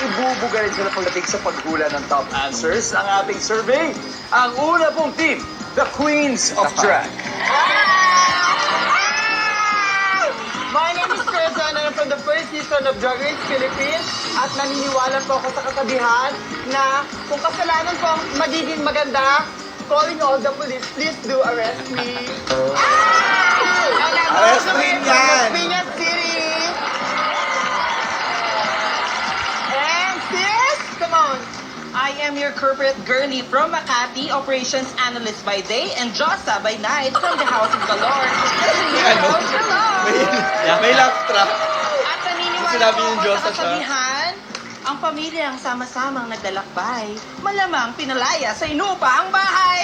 ibubuga rin sila pagdating sa paghula ng top answers ng ating survey. Ang una pong team, the Queens of Drag. My name is Quezon and I'm from the first season of Drag Race Philippines at naniniwala po ako sa kasabihan na kung kasalanan po ang magiging maganda, calling all the police, please do arrest me. And I'm all the way from Piñat City. And sis, come on. I am your corporate girlie from Makati, operations analyst by day, and Josa by night from the House of Galore. Hello, hello! May laugh track. At naniniwala Sinabi po yung ako Diyosa sa siya. kasabihan, ang pamilyang sama-samang naglalakbay, malamang pinalaya sa inupa ang bahay.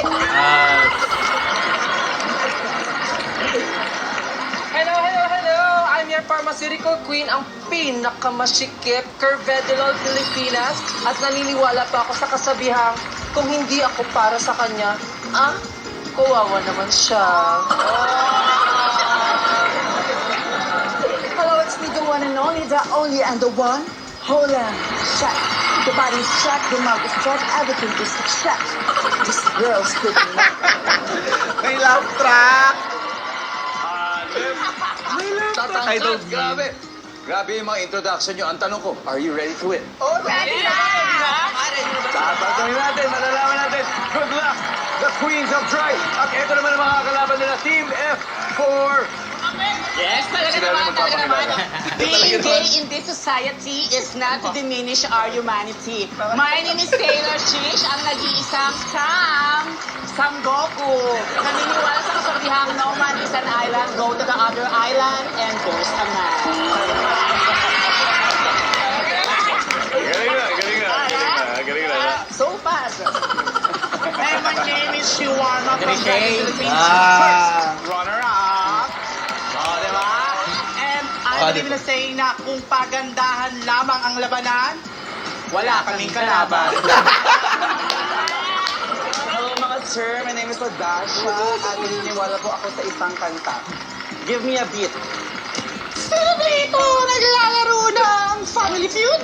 Hello, hello, hello! I'm your pharmaceutical queen, ang pinakamasikip, Curvedilol Pilipinas. At naniniwala pa ako sa kasabihang, kung hindi ako para sa kanya, kawawa naman siya. Hello, it's me, the one and only and the one. Hold on, shut. The body's shut, the mouth is shut, everything is shut. This girl's cooking. May laugh track. Tatangkat, grabe. Grabe yung mga introduction nyo. Ang tanong ko, are you ready to win? Already Tatanungin natin, malalaman natin. Good luck, the Queens of Drag. At ito naman ang mga kalaban nila, Team F4. Yes, talaga naman. Being gay in this society is not to diminish our humanity. My name is Taylor Shish, ang nag-iisang Sam Goku. Naniniwala sa kasabihang, no man is an island, go to the other island, and there's a man. Galing na. So fast. And my name is Shiwarma from the Philippines. Runner-up. Diba? And I believe in saying na kung pagandahan lamang ang labanan, wala kaming kalaban. Hello mga sir, my name is Odasha at naniniwala po ako sa isang kanta. Give me a beat. Sino dito naglalaro ng Family Feud?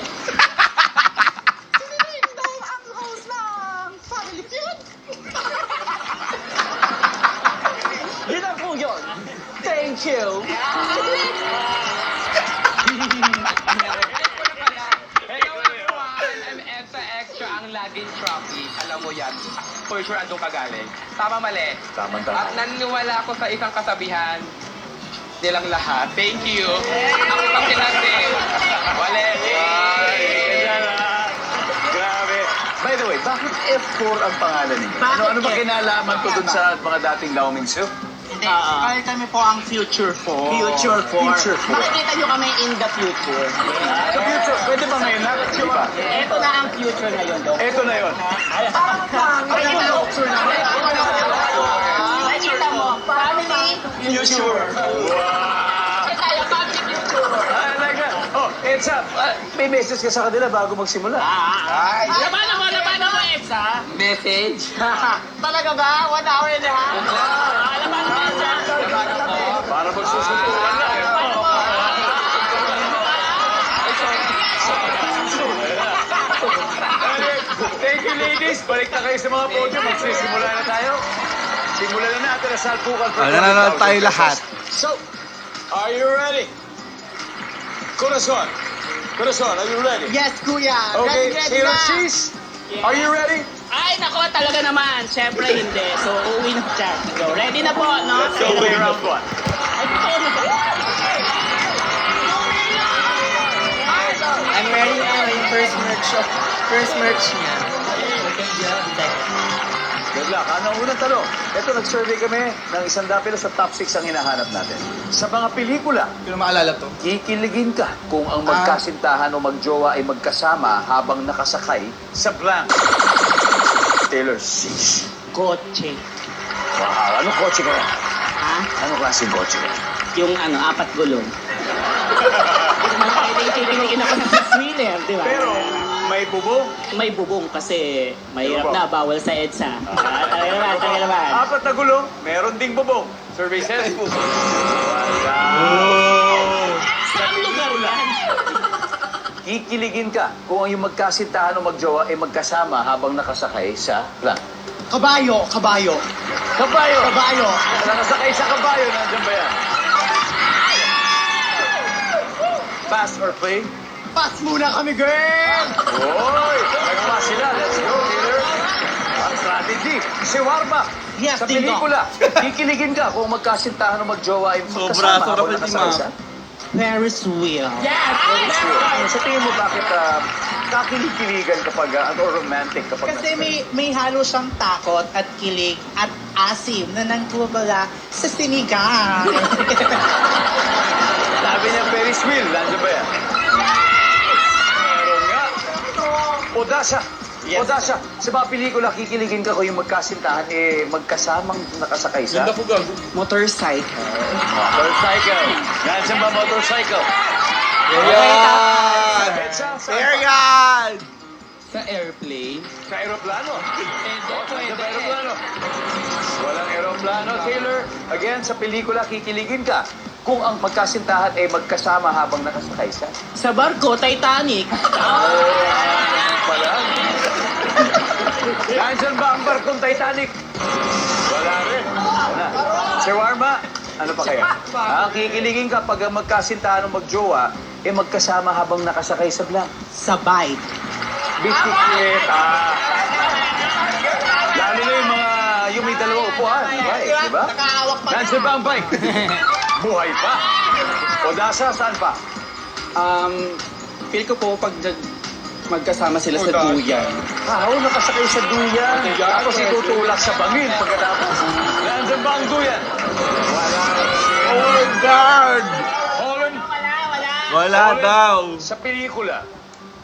Sino dito ang host ng Family Feud? Yun lang po yun. Thank you. Hello everyone! I'm Edsa Extra, ang laging trophy. Alam mo yan. For sure, andun ka galing. Tama, mali. Tama-tama. At naniniwala ako sa isang kasabihan, nilang lahat. Thank you. Ako pa natin. Wale. Grabe. By the way, bakit F4 ang pangalan ninyo? Ano ba kinalaman ko dun sa mga dating Laoming Sioux? Kaya kami po ang Future 4. Future 4. Future 4. Makikita nyo kami in the future. Sa future, pwede ba ngayon na? Di ba? Ito na ang future ngayon, Dok. Ito na yun. Makikita mo. Makikita mo. Family Future. Wow. Tayo, family future. I like that. Oh, it's up. May message ka sa kanila bago magsimula. Labanan mo, Edsa. Message. Talaga ba? 1 hour and a half? Labanan mo, Edsa. Para magsusuntukan na. Thank you, ladies. Balik na kayo sa mga podium. Magsisimula na tayo. Simulan na natin ang salpukan. Nanonood tayo lahat. So, are you ready? Corazon. Corazon, are you ready? Yes, kuya. Okay, Ready Taylor na. Cheese, are you ready? Ay, nako, talaga naman. Siyempre hindi. So, uuwi na siya. So, ready na po, no? Let's go play round one. Ay, totoo na ba? I'm wearing yung first merch niya. Good luck. Ano ang unang tanong? Ito, nag-survey kami ng 100 sa top 6 ang hinahanap natin. Sa mga pelikula, Hindi ko maalala to. kikiligin ka kung ang magkasintahan o magjowa ay magkasama habang nakasakay sa blank. Taylor Swift. Kotse. Wow, anong kotse ka yan? Ha? Anong klaseng kotse ka? Yung 4 gulong. Pwede ikikiligin ako ng six-wheeler, di ba? Pero, may bubong. May bubong kasi mahirap na, bawal sa EDSA. Talaga naman. 4 na gulong, meron ding bubong. Survey says. Saan lugar yan? kikiligin ka kung ang yung magkasintahan o magjowa ay magkasama habang nakasakay sa blank. Kabayo, kabayo. Kabayo! Kabayo. Nakasakay sa kabayo, nandiyan ba yan? Pass or play? Pass muna kami, girl! Oy! Nagpass sila. Let's go, Taylor. Ang strategy. Si Warma. Yes, sa Ding Dong. pelikula, kikiligin ka kung magkasintahan o magjowa ay magkasama Sobra, habang sarap nakasakay ni sa... Ferris wheel. Sa tingin mo, bakit kakilig-kiligan kapag, or romantic kapag... Kasi may halo siyang takot at kilig at asim na nangkumala sa sinigang. Sabi niya, Ferris wheel. Nandiyan ba yan? Meron nga. Odasa. Yes. Odasa. Sa mga pelikula, kikiligin ka kung yung magkasintahan magkasamang nakasakay sa... Motorcycle. Motorcycle. Nandiyan ba motorcycle? Ayan! Edsa, saan There pa? yan! Sa airplane. Sa aeroplano. Pwede, Sa aeroplano. Walang aeroplano, Taylor. Again, sa pelikula, kikiligin ka kung ang magkasintahan ay magkasama habang nakasakay sa... Sa barko, Titanic. Pala. Nandiyan ba ang barkong Titanic? Wala rin. Wala. Si Warma, ano pa kaya? Kikiligin ka pag ang magkasintahan o magjowa ay magkasama habang nakasakay sa blank. Sa bike. Bisikleta. Lalo na yung may dalawang upuan. Bike, di ba? Nakahawak pa. Nandiyan ba ang bike? Buhay pa. Odasa, saan pa? Feel ko po pag magkasama sila sa duyan. Nakasakay sa duyan. Tapos itutulak sa bangin pagkatapos. Nandiyan ba ang duyan? Wala. Oh, God! Holland. Wala daw. Sa pelikula,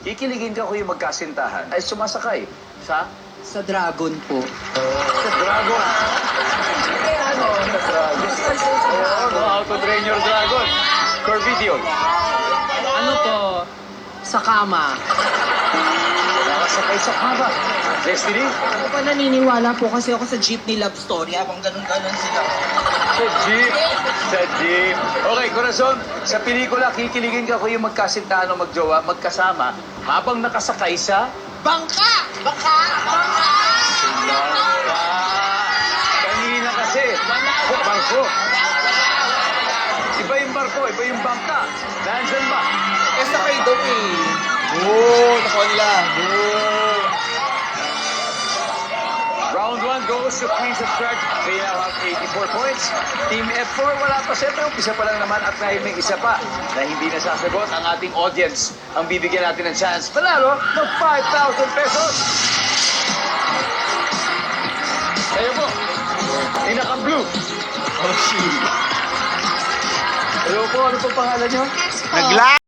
kikiligin ka kung yung magkasintahan ay sumasakay sa Sa dragon po. dragon. Ano? Sa dragon. Oo, no, how to train your dragon. Core video. Ano to? Sa kama. Nakasakay sa kama. Destiny? Ako pa naniniwala po kasi ako sa jeepney love story habang ganun-ganun sila. Sa jeep. Sa jeep. Okay, Corazon, sa pelikula, kikiligin ka kung yung magkasintahan o magjowa, magkasama, habang nakasakay sa... Bangka! Bangka! Bangka! Kanina kasi, bangko. Iba yung barko, iba yung bangka. Nandyan ba? Eh, sakay daw eh. Oo, nakonla. Round 1 goes to Queens of Strike. They now have 84 points. Team F4, wala pa siyempre. Umpisa pa lang naman at may isa pa na hindi nasasagot ang ating audience. Ang bibigyan natin ng chance panalo ng 5,000 pesos. Kayo po, inaka-blue. Oh, shit. Hello po, ano po pangalan nyo? Nagla!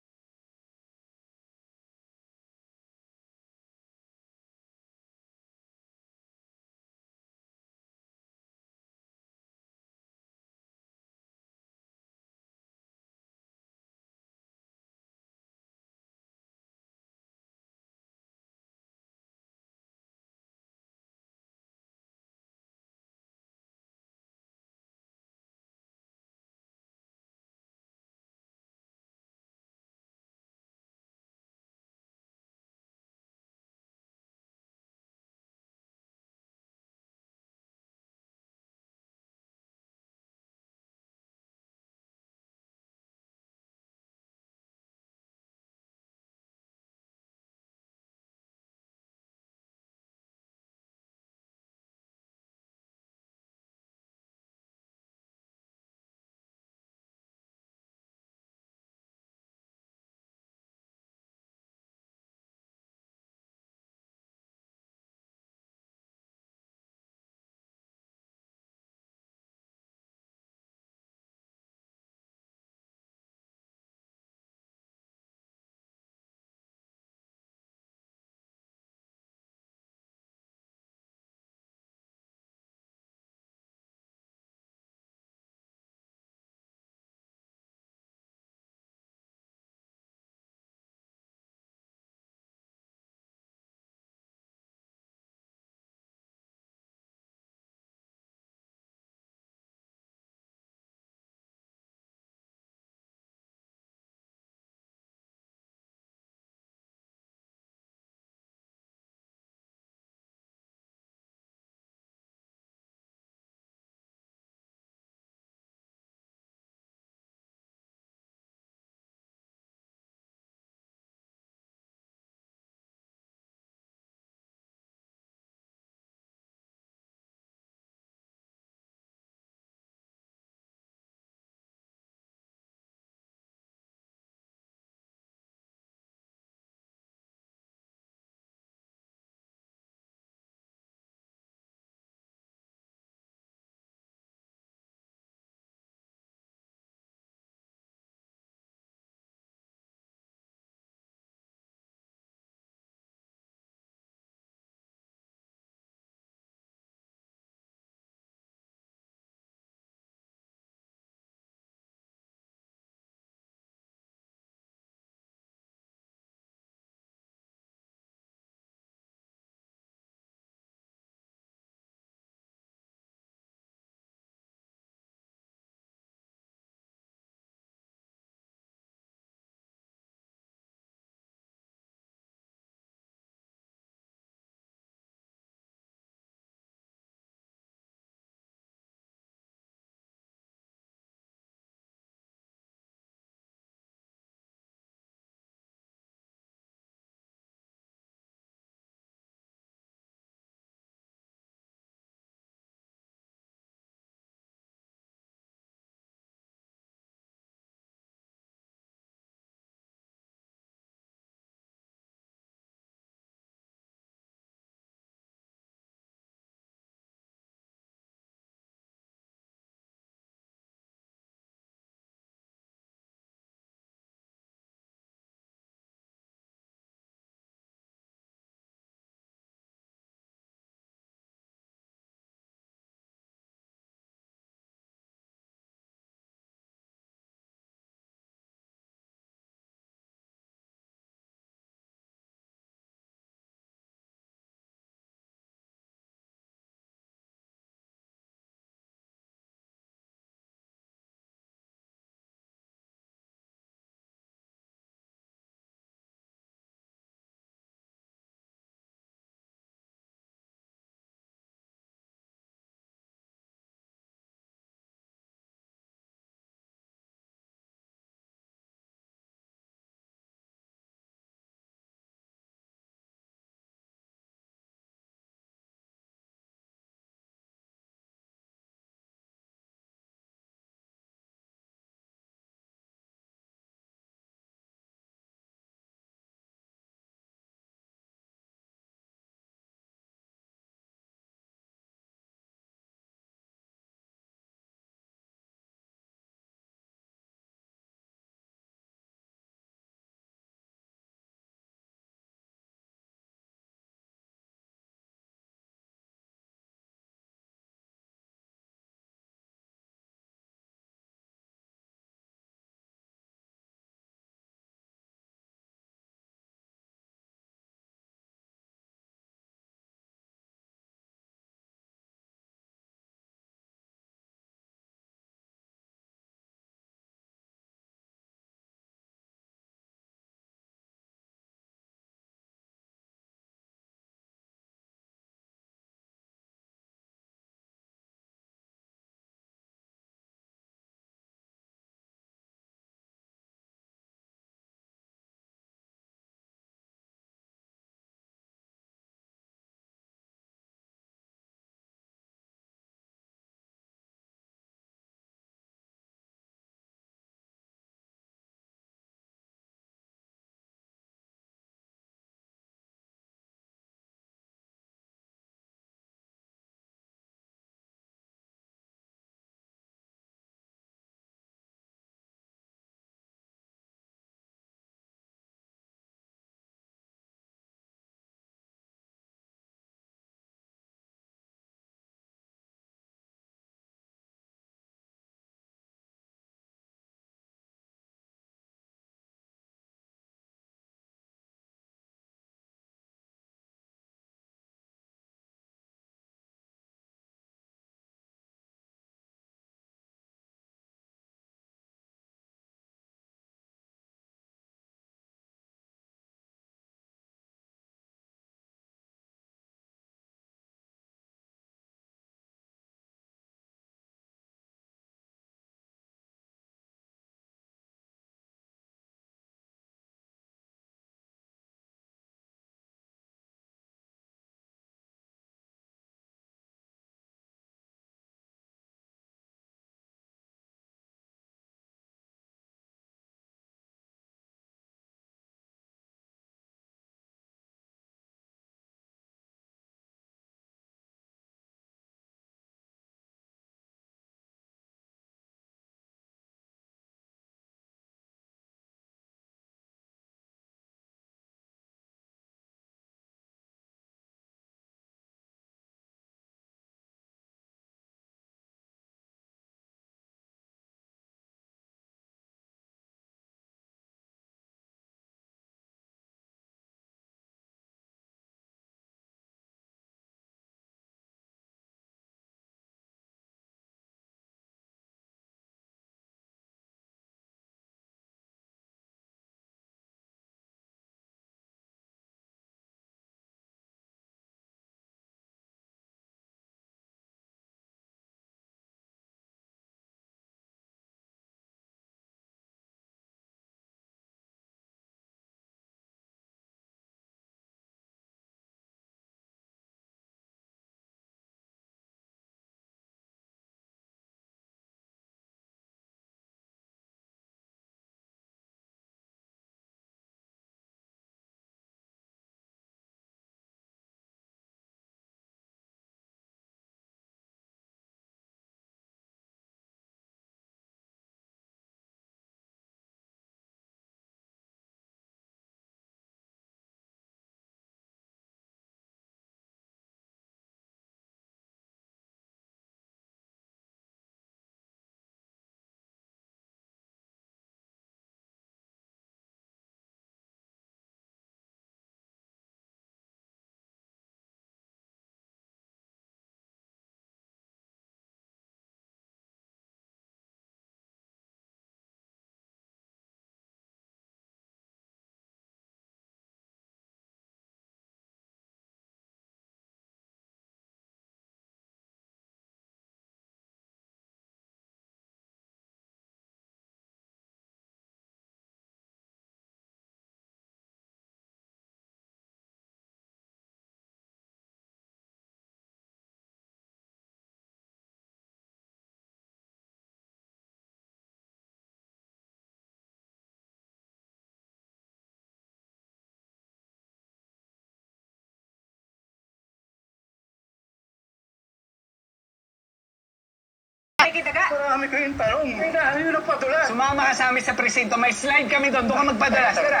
Marami kayong tanong. Ano yung nagpadala? Sumama ka sa amin sa presinto. May slide kami doon. Doon ka magpadala. Tara.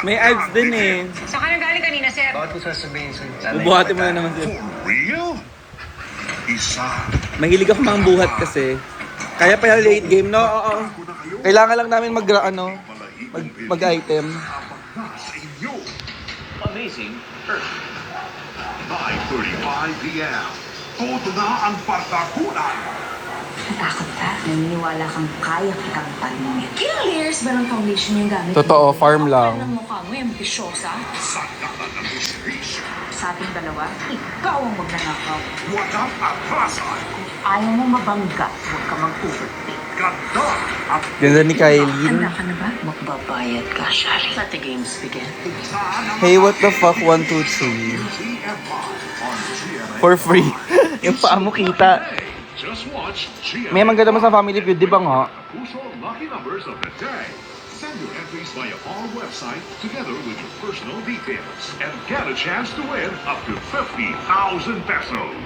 May ads din eh. Saan ka nang galing kanina, sir? Bakit ko sasabihin sa'yo? Bubuhatin mo na naman siya. Real? Isa. Mahilig ako mga buhat kasi. Kaya pala late game, no? Oo. Kailangan lang namin mag-item. Sa inyo. Amazing Earth. 9:35 p.m. Todo na ang partakunan. Natakot ka? Naniniwala kang kaya kitang palumin. Ilang layers ba ng foundation yung gamit? Totoo, farm lang. Ang mukha mo yung pisyosa. Sakatan ng hustisya. Sa ating dalawa, ikaw ang magnanakaw. Walang atrasan. Ayaw mo mabangga, huwag ka mag-overthink. Ganda at Ganda ni Kylie. Handa ka na ba? Magbabayad ka, Shari. Let the games begin. Hey, what the fuck? 1, 2, 3. TMI on GMA. For free. Yung paa mo kita. Just watch GMA. May maganda mo sa Family Feud, di ba nga? Puso lucky numbers of the day. Send your entries via our website together with your personal details and get a chance to win up to 50,000 pesos.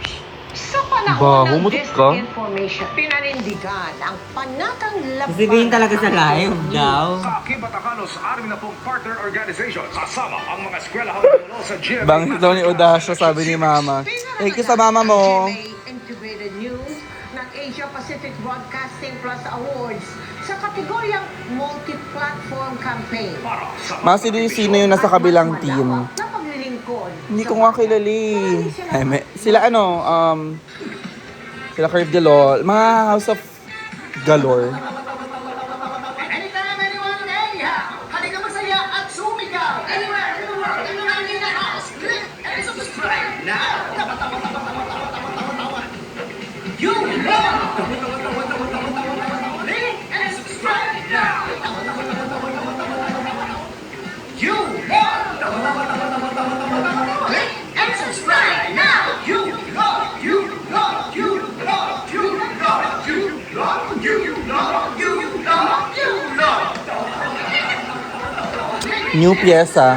Sa panahon Baho, ng mutot ka. disinformation, pinanindigan ang panatang laban. Sasabihin talaga sa live daw. Sa Kibatacanos, 60 partner organizations. Kasama ang mga eskwelahang pinuno sa GMA. Bangis daw ni Odasio, sabi ni Mama. Thank you sa mama mo. GMA Integrated News ng Asia Pacific Broadcasting Plus Awards sa kategoryang Multi-Platform Campaign. Para sa Sino yung nasa kabilang team? Na paglilingkod. Hindi ko nga kilali. Sila sila Curve de Lol, mga House of Galore. Anytime, anyone, anyhow. Halika masaya at sumigaw. Anywhere in the world, anyone in the house. Click and subscribe now. You know. Click and subscribe now. You know. Click and subscribe now. You know. You know. You know. You know. You know. You know. You know. You know. New pyesa.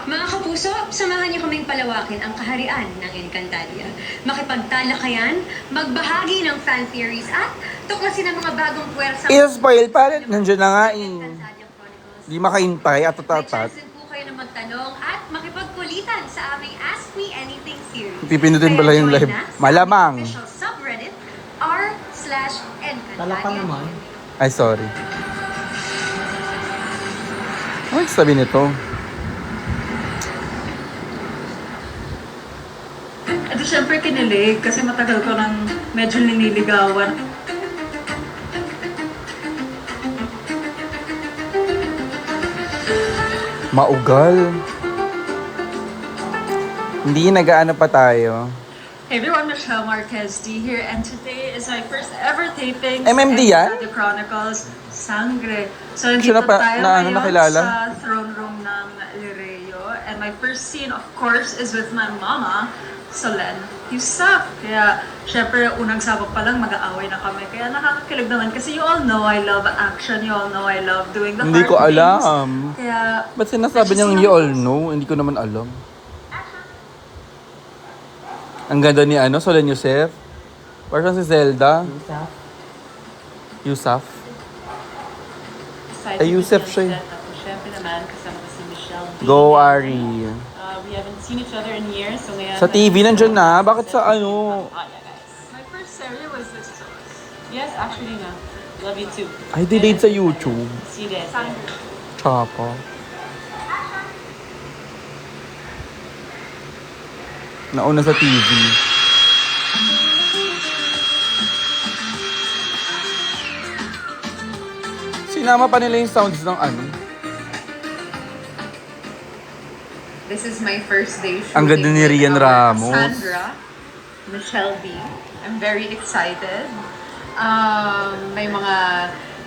Mga kapuso, samahan niyo kaming palawakin ang kaharian ng Encantadia. Makipagtalakayan, magbahagi ng fan theories at tuklasin ang mga bagong puwersa. I-spoil pa rin. Nandiyan na nga eh. Encantadia Chronicles. Di makahintay at May tatatat. chance din po kayo na magtanong at makipagkulitan sa aming Ask Me Anything series. Pipindutin pala yung Kaya live. join na sa Malamang. aming official subreddit r/Encantadia. Talakan naman. Ay, sorry. Ano sabi nito? At syempre kinilig kasi matagal ko nang medyo niniligawan. Maugal. Hindi nag-aano pa tayo. Hey everyone, Michelle Marquez D here, and today is my first ever taping MMD yan? sa The Chronicles Sangre. So Siya nandito na pa- tayo na ano, ngayon nakilala? sa throne room ng Lireo, and my first scene of course is with my mama, Solen Yusaf. Kaya syempre unang sabak pa lang mag-aaway na kami, kaya nakakakilig naman kasi you all know I love action, you all know I love doing the Hindi hard ko things. alam. Kaya Ba't sinasabi niyang you all know? Hindi ko naman alam. Ang ganda ni Solen Yusef. Parang si Zelda. Yusaf. excited Ay, Yusef to siya eh. set up. Syempre naman, kasama ko si Michelle D. Go, Ari. We haven't seen each other in years, so ngayon... Sa TV nandyan na. Bakit sa ano? Oh, yeah, guys. My first series was this source. Yes, actually, na. Love you too. Ay, delayed sa YouTube. See you there. Tsaka. Nauna sa TV. Sinama pa nila yung sounds ng ano. This is my first day shooting Ang ganda ni with Rian our Ramos. Cassandra, Michelle B. I'm very excited. May mga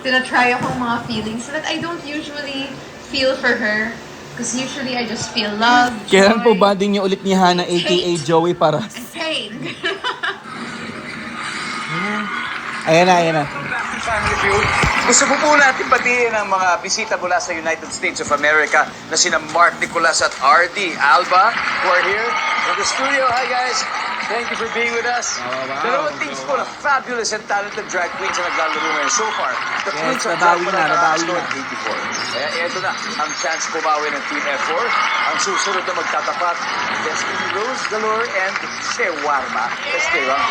tinatry akong mga feelings that I don't usually feel for her. Because usually I just feel love, Kailan po joy, banding niyo ulit ni Hana aka Joey Paras? and pain. Ayan na. Family Feud. Gusto po natin batiin ang mga bisita mula sa United States of America na sina Mark Nicolas at RD Alba who are here in the studio. Hi guys! Thank you for being with us. Dalawang teams po na fabulous and talented drag queens ang naglalaro ngayon. So far, the Yes, queens are nabawi na. 84. Kaya ito na ang chance kumawi ng Team F4. Ang susunod na magtatapat, Destiny Rose, Galore, and Shewarma. Let's stay around.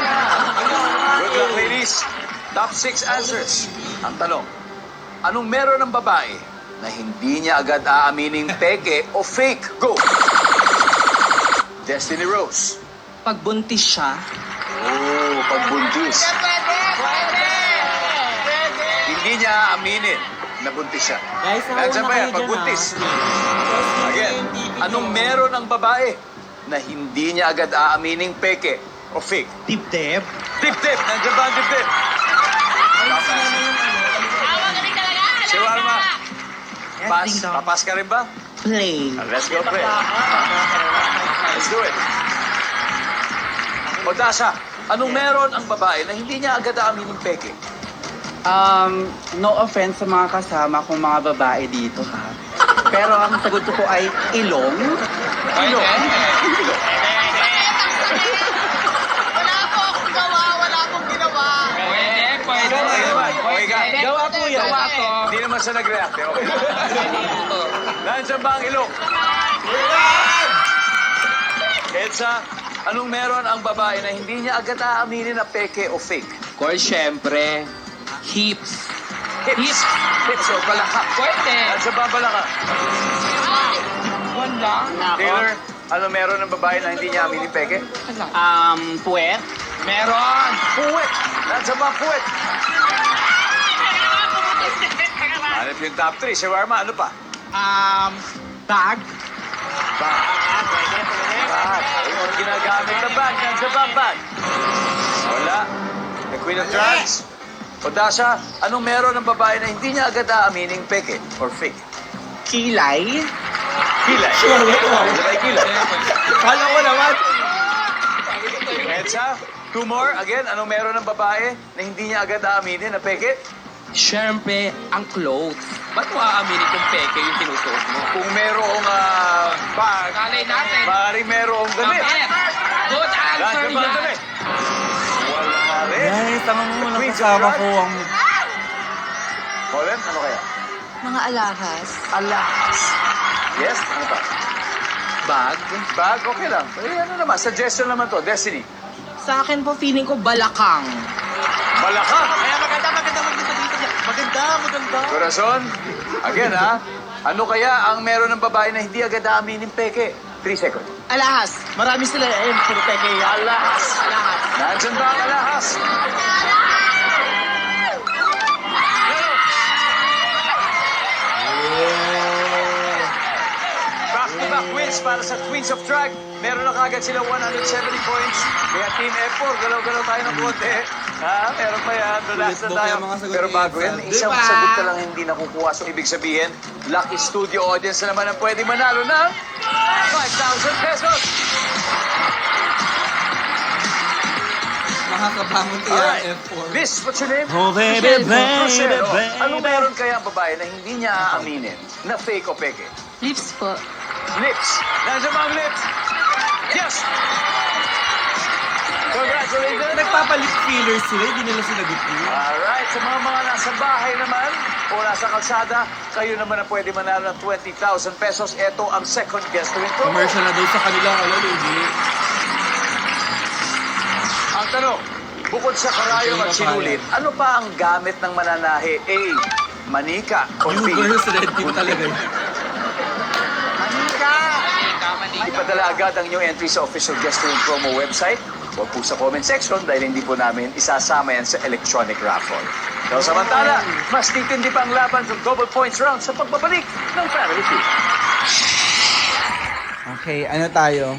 Good luck, ladies. Top 6 answers. Ang tanong, anong meron ng babae na hindi niya agad aamining peke o fake? Go! Destiny Rose. Pagbuntis siya. Oh, pagbuntis. Hindi niya aaminin na buntis siya. Guys, Nandiyan nauna ba yan? kayo dyan, Pagbuntis. Again, anong meron ng babae na hindi niya agad aamining peke o fake? Dip-dip. Dip-dip! Nandiyan ba ang dip-dip? Si Warma. Pass. Papas ka rin ba? Play. Let's go, play. Let's do it. O Dasha, anong meron ang babae na hindi niya agad aaminin peke? No offense sa mga kasama kong mga babae dito, ha? Pero ang sagot ko po ay ilong. Ilong. Pwede. Okay ka? Gawa po yan. Gawa to. Hindi naman siya nag-react. Eh. Okay. Nandiyan ba ang ilong? Edsa, anong meron ang babae na hindi niya agad aaminin na peke o fake? Course, syempre, hips. Hips. Hips o balaka? Pwede. Nandiyan ba ang balaka? Wala. Taylor, ano meron ng babae na hindi niya aminin peke? Puwet. Meron. Puwet! Nandiyan ba ang puwet? Hanap yung top 3. Si Warma, ano pa? Bag. Bag. Ayun, ginagamit na bag. Nandiyan ba ang bag? Wala. The Queen of Trans. O Dasha, anong meron ng babae na hindi niya agad aamining peke or fake? Kilay. Kilay. Ano ba yung kilay? Kala ko naman. Edsa, 2 more. Again, anong meron ng babae na hindi niya agad aaminin na peke? Syempre, ang clothes. Ba't mo aaminin kung peke yung sinusuot mo? Kung merong bag, Kalay natin. maaaring merong damit. Damit. Good answer Nandiyan ba ang yan. damit? Wala nga rin. Guys, tama mo lang Queens of kasama Drag. ko ang... Colin, ano kaya? Mga alahas. Alahas. Yes, ano pa? Bag. Bag, okay lang. Eh, ano naman, suggestion naman to. Destiny. Sa akin po, feeling ko balakang. Malaka. Kaya maganda dito. Maganda. Corazon. Again, ha? Ano kaya ang meron ng babae na hindi agad aaminin peke? 3 seconds. Alahas. Marami sila puro peke. Alahas. Nandiyan ba ang alahas? Back-to-back wins para sa Queens of Drag. Meron na kagad sila 170 points. Kaya Team F4, galaw-galaw tayo ng konti. Ha? Meron pa yan. Relax na Ulit tayo. yung mga sagot Pero ni bago Excel. yan, isang Diba? sagot ka lang hindi nakukuha. So, ibig sabihin, lucky studio audience na naman ang pwede manalo ng 5,000 pesos. Makakabangon kaya Alright. F4. Miss, what's your name? Oh, baby, Rochelle. baby. Anong meron kaya ang babae na hindi niya aaminin na fake o peke? Lips po. Lips. Nandiyan ba ang lips? Yes! Congratulations! Nagpapalip filler sila, hindi nila sinagot yun. Alright, sa mga nasa bahay naman o nasa kalsada, kayo naman na pwede manalo ng 20,000 pesos. Ito ang second guest to win promo. Commercial na daw sa kanila, hindi. Ang tanong, bukod sa karayom at sinulit, ano pa ang gamit ng mananahe? A. Manika o B. Viewers, red team talaga yun. Ipadala agad ang inyong entry sa official guest room promo website. Huwag po sa comment section dahil hindi po namin isasama yan sa electronic raffle. So samantala, mas titindi pa ang laban sa double points round sa pagbabalik ng Family Feud. Okay, ano tayo?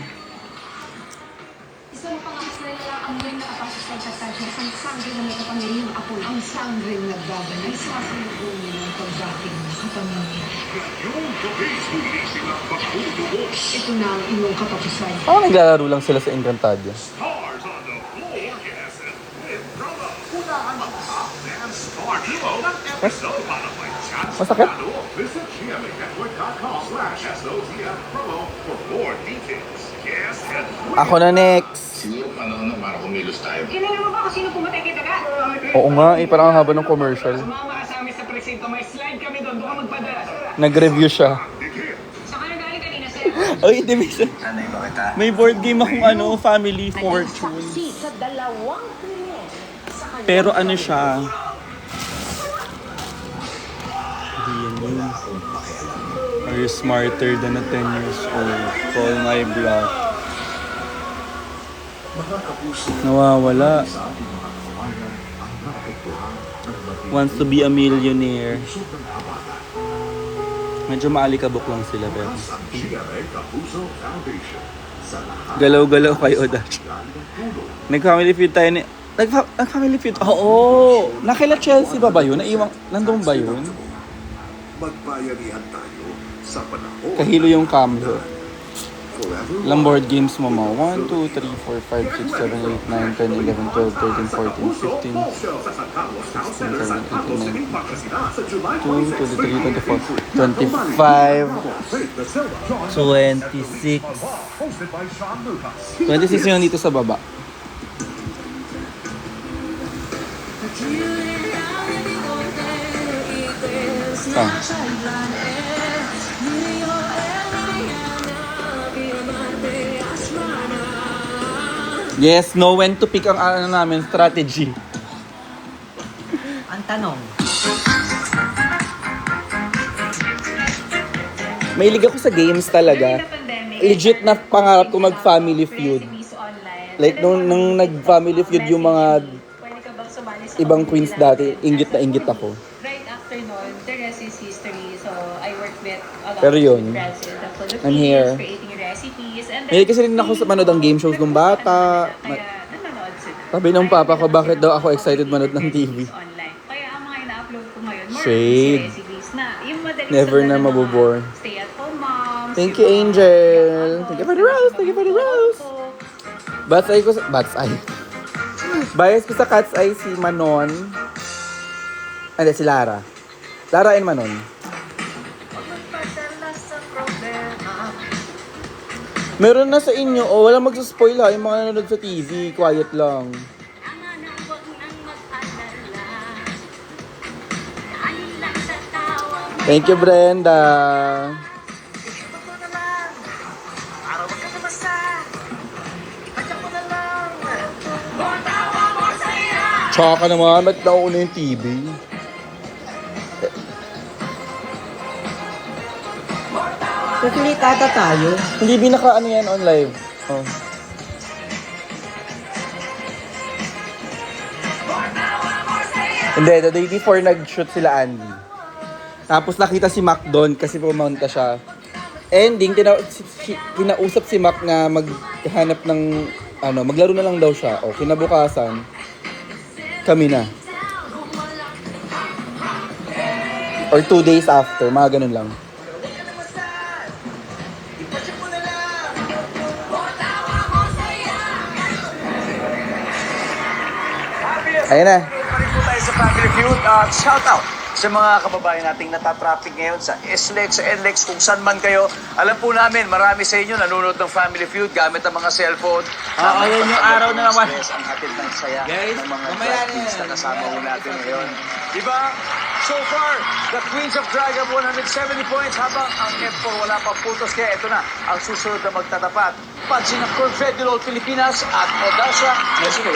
Isang pangasay lang ang may nakapasok sa pagkasya ang sangre na may kapangyarihang apo. Ang sangre nagbabanay sa kasalubong ng pagdating na kapangyarihan. Ito na ang inyong katapusan. Naglalaro lang sila sa Encantadia. Stars of So para may chance Masakit? panalo, visit gmanetwork.com/SOTF promo for more details. Yes, and Ako na next. siguro panahon na para kumilos tayo. Kilala mo ba kung sino pumatay kay Daga? Oo nga, parang ang haba ng commercial. Sumama ka sa amin sa presinto, may slide kami doon, doon ka magpadala. Nag-review siya. Saan ka nagaling kanina, sir? Oy, hindi may board game akong Family Fortune. Sa dalawang krimen sa kanya. Pero ano siya? Hindi yan yun. Are you smarter than a 10 years old? Call my bluff. Nawawala. Wants to be a millionaire. Medyo maalikabok lang sila pero. Galaw-galaw kayo, Dash. Nag-family feud tayo ni... Nag-family feud? Oo! Nakila Chelsea ba yun? Nandun ba yun? Magbayanihan tayo sa panahon. Kahilo yung cambio. Ilang board games mo mo? 1, 2, 3, 4, 5, 6, 7, 8, 9, 10, 11, 12, 13, 14, 15, 16, 17, 18, 19, 20, 23, 24, 25, 26. 26 yun dito sa baba. Yes, know when to pick ang namin strategy. Ang tanong, Mahilig ako sa games talaga. Legit na pangarap ko mag-family feud. Like, nung nag-family feud yung mga ibang queens dati, inggit na inggit ako. Right after nun, the rest is history. So, I worked with a lot Pero of yun, friends in the Philippines, I'm here. creating recipes. And Mahilig kasi rin ako sa manood ng game shows nung bata. Kaya, nanonood sila. Sabi ng papa ko, bakit daw ako excited manood ng TV? Online. Kaya ang mga ina-upload ko ngayon, more Shade. recipes na. Yung madaling Never sundan na ng mga mabobore. stay-at-home moms. Thank yung you, mga Angel. young Thank you for the rose. Thank you for the rose. Bats eye ko sa... Bats eye. Bias ko sa Cat's Eye si Manon. Hindi, si Lara. Lara and Manon. Meron na sa inyo. Oh, walang magsuspoil ha. Yung mga nanonood sa TV, quiet lang. Thank you, Brenda. Tsaka naman, ba't nauna yung TV? kukulit ata tayo. Hindi binaka ano yan on live. Oh. Hindi, the day before nag-shoot sila Andy. Tapos nakita si Mac doon kasi pumunta siya. Ending, kinausap si Mac na maghanap ng, maglaro na lang daw siya. O, kinabukasan, kami na. Or 2 days after, mga ganun lang. Ayan na. Balik po tayo sa Family Feud. Shout out sa mga kababayan nating natatraffic ngayon sa SLEX, sa NLEX, kung saan man kayo. Alam po namin, marami sa inyo nanonood ng Family Feud gamit ang mga cellphone. Ayan yung araw na naman. Ang hatid ng saya Guys, ng mga mamaya drag queens na kasama po natin ngayon. Diba? So far, the Queens of Drag have 170 points habang ang F4 wala pang putos. Kaya ito na, ang susunod na magtatapat. Pansin ng Corvette Lol Pilipinas at Odasha Mexico.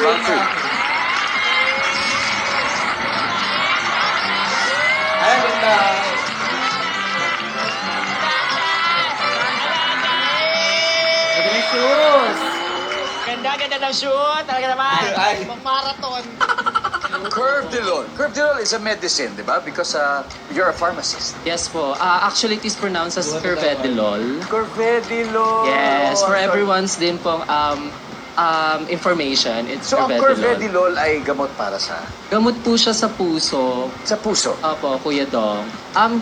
Ayan, ganda. Magaling shoes. Ganda ng shoot. Talaga naman. Ay. Marathon. Curve de Lol. Curve de Lol is a medicine, di ba? Because you're a pharmacist. Yes po. Actually, it is pronounced as Curvedilol. Curve de Lol. Yes, for everyone's din pong information, it's So, ang Curve de Curvedilol. Lol ay gamot para sa... Gamot po siya sa puso. Sa puso? Opo, Kuya Dong.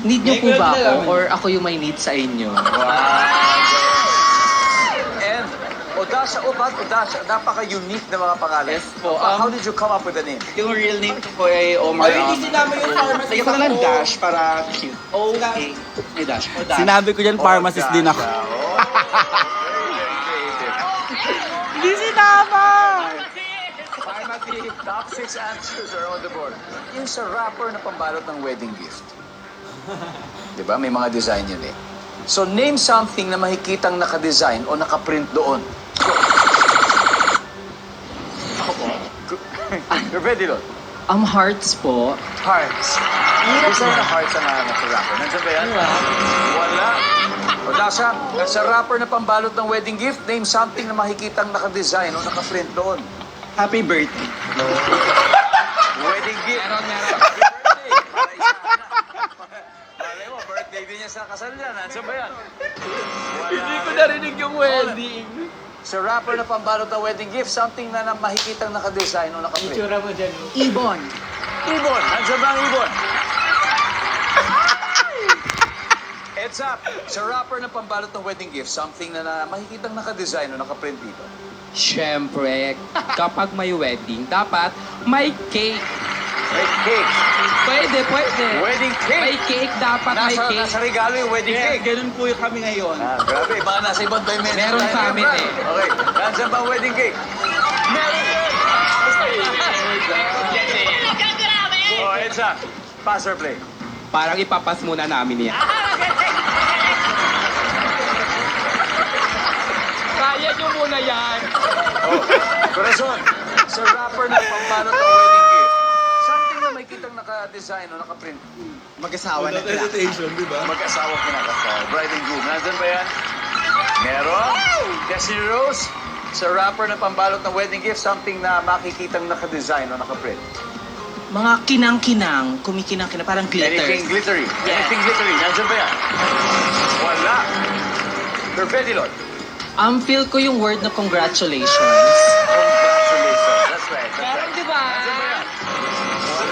Need niyo po ba ako or ako yung may need sa inyo? And Odasha Odasha, Odasha, napaka-unique na mga pangalan. Yes po. How did you come up with the name? Yung real name ko po ay Omar. Ay, hindi sinama yung pharmacist Lagyan ko na lang ako. dash para cute. Okay. May dash. O dash. Sinabi ko dyan, pharmacist din ako. Hindi sinama! Pharmacy, top 6 answers are on the board. Yung sa wrapper na pambalot ng wedding gift. Diba? May mga design yun eh. So, name something na makikitang naka-design o naka-print doon. You're ready, Lord? Hearts po. Hearts. Design na hearts ang nasa wrapper. Nandiyan ba yan? Wala. O Dasha, sa wrapper na pambalot ng wedding gift, name something na makikitang naka-design o naka-print doon. Happy birthday. Wedding gift. Meron. Happy birthday. Malay mo, birthday din niya sa kasal niya. Nandiyan ba yan? Hindi ko narinig yung wedding. Sa wrapper na pambalot ng wedding gift, something na makikitang naka-design o naka-print. mo dyan. Ibon. Ibon! Nandiyan ba ang ibon? Heads up! Sa wrapper na pambalot ng wedding gift, something na makikitang naka-design o naka-print dito. Siyempre, kapag may wedding, dapat may cake. May cake. Pwede. Wedding cake. May cake, dapat may cake. Nasa regalo yung wedding cake. Ganun po yung kami ngayon. Grabe, baka nasa ibang dimension. Meron tayo sa ngayon, amin Brad. eh. Okay, nandiyan ba ang wedding cake? Meron! Oh, heads up. Pass or play? Parang ipapas muna namin yan. Kaya nyo muna yan. Oh, Corazon, sa wrapper na pambalot ng wedding gift, something na may kitang naka-design o naka-print. Mag-asawa na sila. di ba? Mag-asawa kinakasal. Bride and groom. Nandun ba yan? Meron. Destiny Rose, sa wrapper na pambalot ng wedding gift, something na makikitang naka-design o naka-print. Mga kinang-kinang, kumikinang-kinang, parang Anything glitter. glittery. Anything glittery. Nandun ba yan? Wala. Perfetti, Lord. Feel ko yung word na congratulations. Congratulations. That's right. Meron, di ba? Nandun ba yan?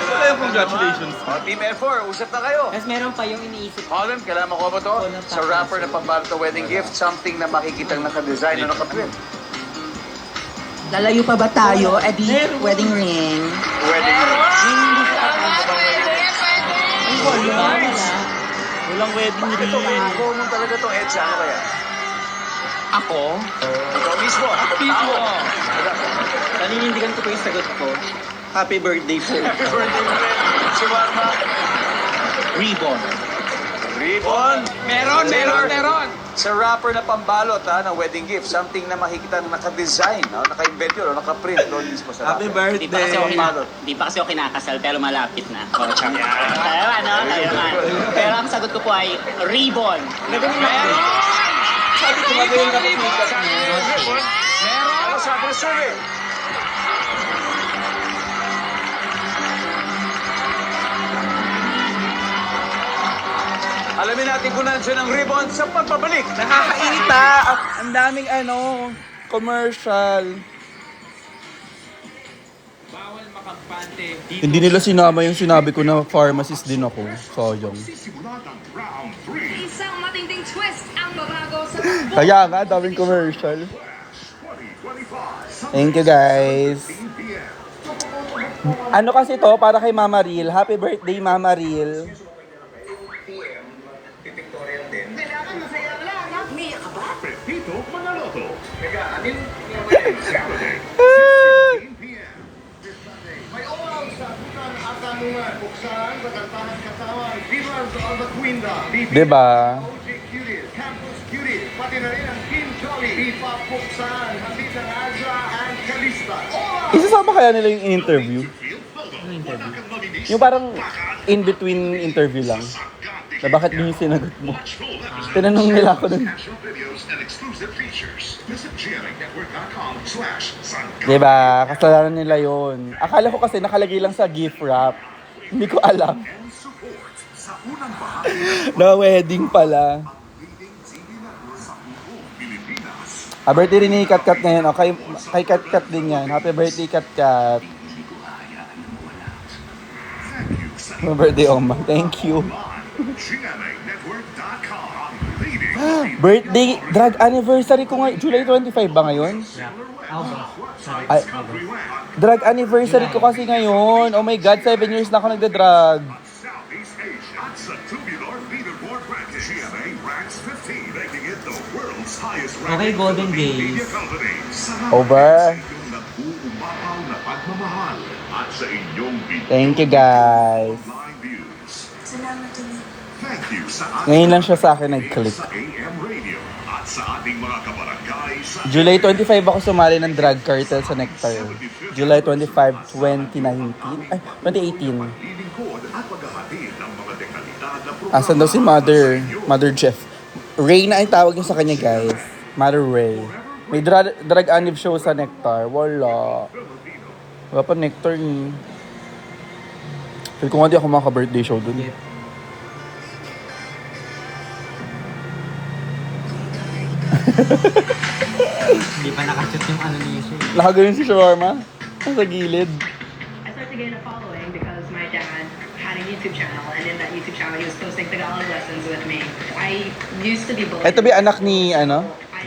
Wala yung congratulations. O, Team F4, usap na kayo. Tapos meron pa yung iniisip. Holland, kailangan mo ba to? Sa wrapper na pambalot ng wedding gift, something na makikitang naka-design o naka-print. Lalayo pa ba tayo? Edi, wedding ring. Wedding ring. Walang wedding Ito, ring. ako mo talaga itong Edsa. Ano kaya? Ako? Ikaw mismo. Mismo. Naninindigan ko po yung sagot ko. Happy birthday po. Happy birthday mo rin. Si Warma. Ribbon. Ribbon. Meron. Sa wrapper na pambalot ng wedding gift, something na makikita na naka-design, naka-invent yun, o naka-print doon mismo sa Happy wrapper. birthday. Di pa kasi ako kinakasal, pero malapit na. Tayo naman. Pero ang sagot ko po ay ribbon. Sabi ko magaling na kapikat. Ano sabi ng survey? Alamin natin kung nandiyan ang ribbon sa pagpabalik. Nakakainita. Ang daming commercial. Bawal makampante. Hindi nila sinama yung sinabi ko na pharmacist din ako. Sayang. Sisimula ng round 3. Isang matinding twist ang babago sa Kaya nga, daming commercial. 2025. Thank you guys. 15 p.m. Ano kasi to para kay Mama Ril. Happy birthday Mama Ril. Pepito Manaloto. Saturday, 6:15 p.m. May umaw sa bukan at tanungan buksan sa kantahan katawan Pillars of the Quinda Diba? OJ Cutie, Campus Cutie pati na rin ang Team Jolly P-Pop Buksan hatid ng Azra and Kalista Isasama kaya nila yung in-interview? Yung parang in-between interview lang. Na bakit yun yung sinagot mo? Tinanong nila ako dun. National videos and exclusive features. Visit gmnetwork.com/sangkap. Diba? Kasalanan nila yon. Akala ko kasi nakalagay lang sa gift wrap. Hindi ko alam. And support sa unang bahagi Na wedding pala. leading TV network sa buong Pilipinas. Happy birthday rin ni Kat Kat ngayon. O, kay Kat Kat din yan. Happy birthday Kat Kat. Thank you sa Happy birthday Oma. Thank you. gmnetwork.com. Leading Birthday, drag anniversary ko ngayon. July 25 ba ngayon? Ay, drag anniversary ko kasi ngayon. Oh my God, 7 years na ako nagda-drag. Southeast Asia. At sa Tubular Leaderboard Ranking, GMA ranks 15, making it the world's highest ranking Golden Philippine Gaze. media company. Over. Sa inyong nag-uumapaw na pagmamahal at sa inyong Thank you, guys. online views. Thank you sa Ngayon lang siya sa akin nag-click. sa AM Radio at sa ating mga kabarangay sa July 25 ako sumali ng drag cartel sa Nectar. July 25, 2019. Ay, 2018. lilingkod at paghahatid ng mga dekalidad na programa. Asan daw si Mother Jeff? Ray na ang tawag niyo sa kanya, guys. Mother Ray. May drag anniv show sa Nectar. Wala. Wala pa Nectar ni. Feel ko nga di ako maka-birthday show dun. Hindi pa nakashoot yung ano niya siya. Nakagaling si Shawarma. Nasa gilid. I started to gain a following because my dad had a YouTube channel, and in that YouTube channel, he was posting Tagalog lessons with me. I used to be bullied. Ito ba anak ni,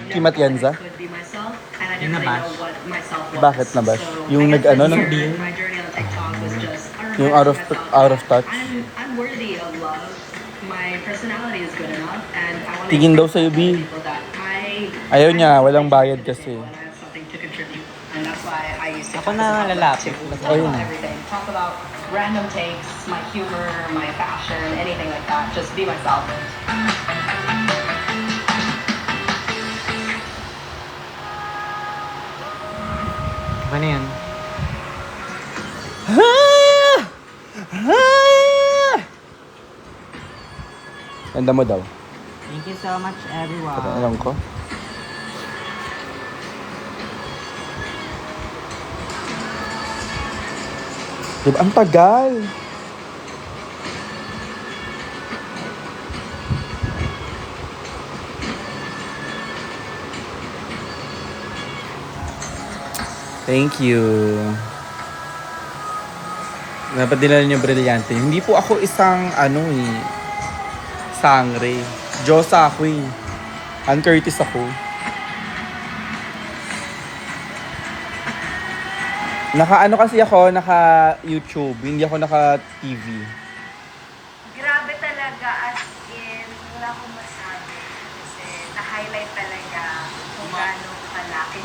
Kim Atienza? Could be myself, and I Yung didn't really nabash? know what myself was. Bakit nabash? Yung I guess nag-ano, that's nung- where my journey on TikTok was just a Yung reminder to myself out of touch? I'm worthy of love. My personality is good enough, and I want to Tingin daw sa'yo, B. people that I Ayaw niya, walang bayad kasi. and I have something to contribute, and that's why I used to Ako talk na about that lalapit. too. Talk Ayun. about everything. Talk about random takes, my humor, my fashion, anything like that. Just be myself. Ano yan? Ganda mo daw. Thank you so much, everyone. Alam ko. Diba? Ang tagal. Thank you. Dapat dinala niyo brilyante. Hindi po ako isang sangre. Diyosa ako eh. Ann Curtis ako. Naka kasi ako, naka YouTube. Hindi ako naka TV. Grabe talaga, as in, wala akong masabi. Kasi na-highlight talaga kung gaano kalaki.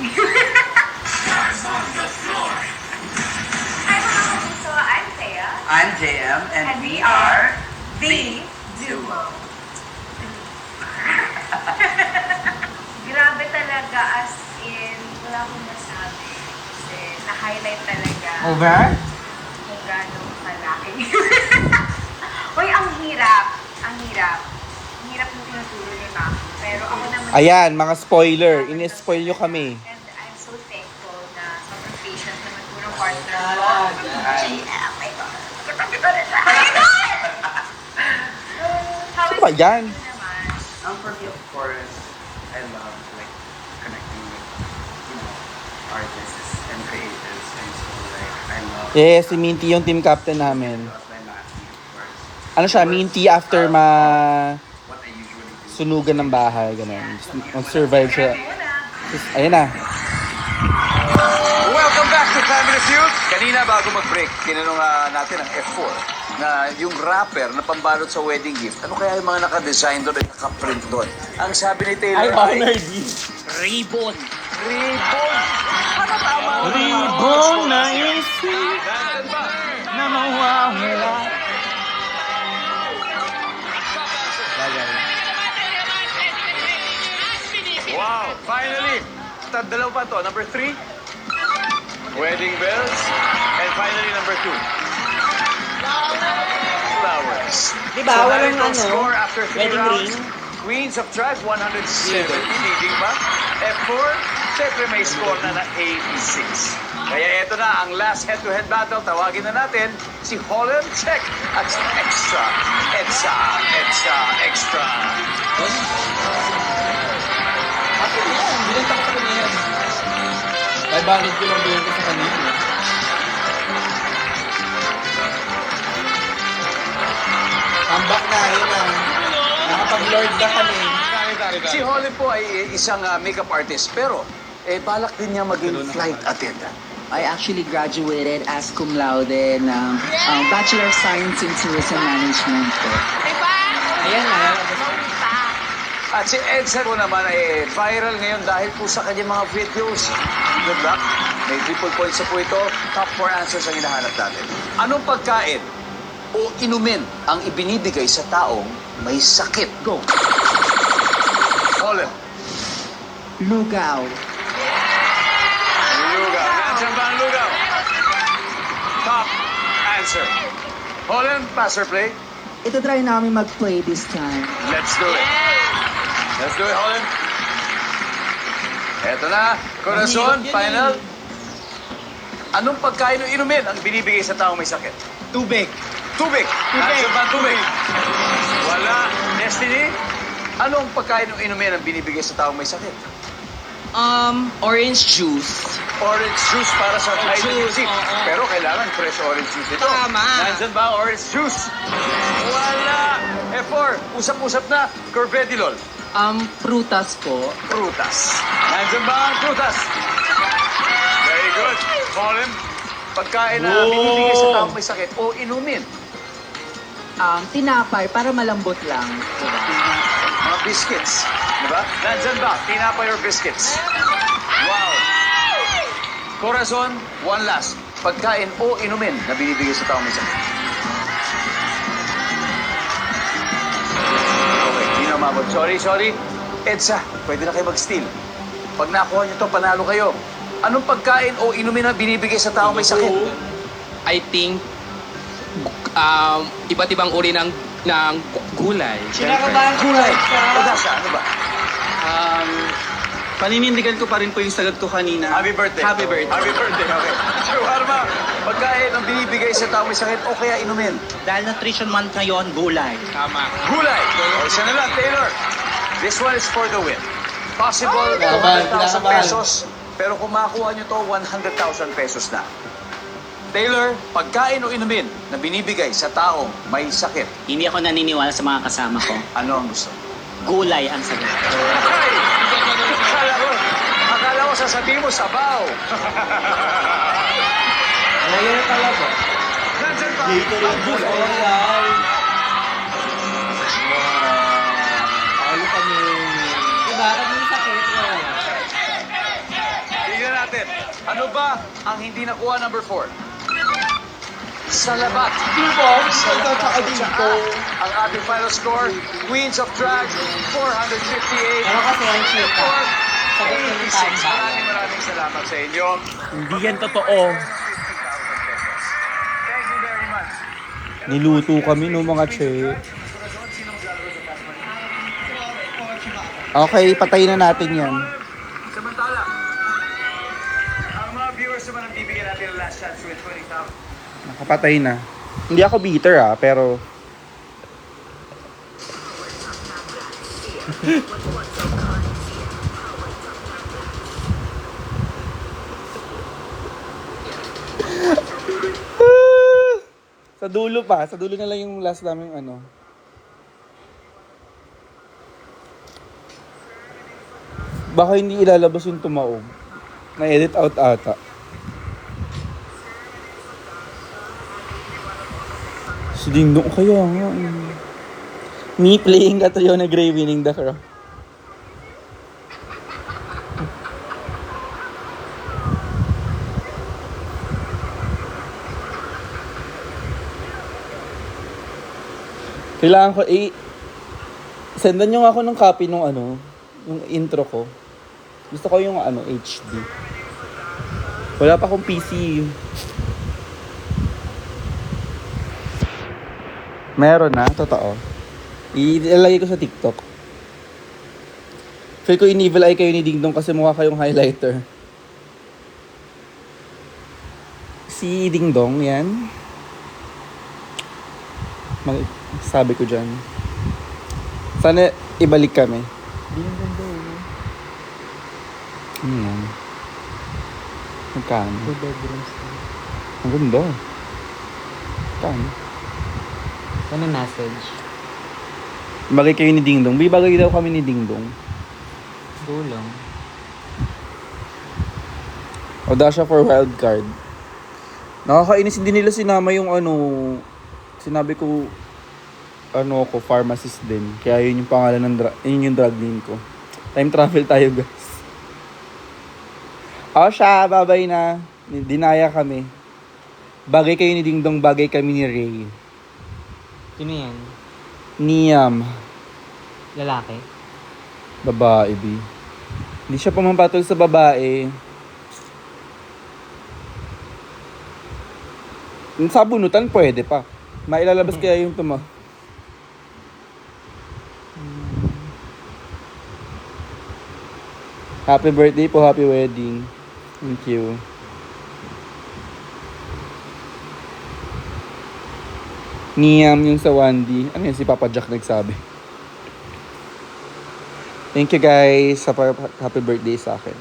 Hi mga kapuso, I'm Thea. I'm JM, and we are The Duo. Grabe talaga, as in, wala akong masabi. Kasi na-highlight talaga Over? kung gaano kalaki. Uy, ang hirap. Ang hirap. Ang hirap ng tinuturo ni Maki. Pero ako naman... Ayan, mga spoiler. Ini-spoil nyo kami. And I'm so thankful na sobrang patient naman po ng partner ko. JM, my God. Katabi ko na siya. My God! Ano ba yan? For me, of course, I love like connecting with artists and creators, and so like I love. Yes, si Minty yung team captain namin. by Matthew, of course. Ano siya, Minty after sunugan ng bahay, gano'n. Mag-survive siya. Ayun na. Welcome back to Family Feud. Kanina bago mag-break, tinanong natin ang F4 na yung rapper na pambalot sa wedding gift, ano kaya yung mga naka-design doon at naka-print doon? Ang sabi ni Taylor Ribbon. Ribbon! Ano tama? Ribbon na isip na mawawala. Wow! Finally! Dalawa pa to. Number 3, wedding bells. And finally, number 2, flowers. Diba, So walang narito ang score after 3 wedding rounds. ring? Queens of Drag, 170. Leading pa. F4, syempre may score na 86. Kaya ito na ang last head-to-head battle. Tawagin na natin si Holland Check at si Extra. Extra. Binenta ko sa kanya yan. 500 ko lang binenta sa kanya. Comeback na, yun na. Nakapag-lord na kami. Si Holly po ay isang makeup artist, pero balak din niya maging flight attendant. I actually graduated as cum laude ng Bachelor of Science in Tourism Management po. Ayan na. At si Edsa po naman ay viral ngayon dahil po sa kanyang mga videos. Good luck. May triple points na po ito. Top 4 answers ang hinahanap natin. Anong pagkain o inumin ang ibinibigay sa taong may sakit? Go. Holland. Lugaw. Lugaw. Nandiyan ba ang lugaw? Top answer. Holland, pass or play? Ito try namin mag-play this time. Let's do it. Let's do it, Holland. Eto na. Corazon, final. Anong pagkain o inumin ang binibigay sa taong may sakit? Tubig. Tubig. Nandiyan ba ang tubig? Wala. Destiny? Anong pagkain o inumin ang binibigay sa taong may sakit? Orange juice. Orange juice para sa vitamin C. oo. Pero kailangan fresh orange juice ito. Tama. Nandyan ba ang orange juice? Wala. F4, usap-usap na. Curvedilol. Prutas po. Prutas. Nandyan ba ang prutas? Very good. Colin, pagkain na binibigay sa taong may sakit o inumin. Tinapay para malambot lang. Mga biscuits. Diba? Nandyan ba? Tinapay or biscuits? Wow. Corazon, one last. Pagkain o inumin na binibigay sa taong may sakit. Okay, hindi na umabot. Sorry. Edsa, pwede na kayo mag-steal. Pag nakuha nyo to, panalo kayo. Anong pagkain o inumin na binibigay sa taong may sakit? I think iba't ibang uri ng gulay. Gulay. Odasa, ano ba? Paninindigan ko pa rin po yung sagot ko kanina. Happy birthday. Happy birthday. Happy birthday, okay. Shuharma, pagkain ang binibigay sa taong may sakit o kaya inumin? Dahil Nutrition Month ngayon, gulay. Tama. Gulay. O, isa na lang, Taylor. This one is for the win. Possible, 200,000 pesos. Pero kung makuha nyo to, 100,000 pesos na. Taylor, pagkain o inumin na binibigay sa taong may sakit? Hindi ako naniniwala sa mga kasama ko. Ano ang gusto? Gulay ang sagot. Akala ko sasabihin mo, sabaw. Ngayon talaga. Nandiyan ba? Dito rin Ang po sa gulay. oral. Ano kami? Diba? Pag may sakit, Tingnan natin. Ano ba ang hindi nakuha number 4? Salabat. Ang ating final score, Queens of Drag, 458. Ano kasi ang chika? 86. Maraming salamat sa inyo. Hindi yan totoo. Thank you very much. Niluto kami no mga che. Okay, patayin na natin yan. Samantala, ang mga viewers naman ang bibigyan natin ng last chance with 20,000. Nakapatay na. Hindi ako bitter pero... Sa dulo pa. Sa dulo na lang yung last namin ano. Baka hindi ilalabas yung tumaob. Na-edit out ata. Si Ding Dong kaya nga. Me playing Catriona Gray winning the crown. Kailangan ko sendan nyo nga ako ng copy nung ano, yung intro ko. Gusto ko yung ano, HD. Wala pa akong PC. Meron na, totoo. Ilalagay ko sa TikTok. Feel ko in-evil eye kayo ni Ding Dong kasi mukha kayong highlighter. Si Ding Dong, yan. Sabi ko dyan. Sana ibalik kami. Ding Dong daw. Ano yan? Magkano? 2 bedrooms. Ang ganda. Magkano? Ano message? Bagay kayo ni Dingdong. Bagay daw kami ni Dingdong. Go lang. Audacia for wild card. Nakakainis, hindi nila sinama yung ano, sinabi ko, ano ko, pharmacist din. Kaya yun yung pangalan ng yun yung drug name ko. Time travel tayo, guys. O siya, babay na. Dinaya kami. Bagay kayo ni Dingdong, bagay kami ni Ray. Sino yan? Niam. Lalaki? Babae, B. Hindi siya pumapatol sa babae. Sa bunutan, pwede pa. Mailalabas kaya yung tuma. Happy birthday po, happy wedding. Thank you. Niam yung sa 1D. Ano yun, si Papa Jack nagsabi. Thank you guys sa happy birthday sa akin.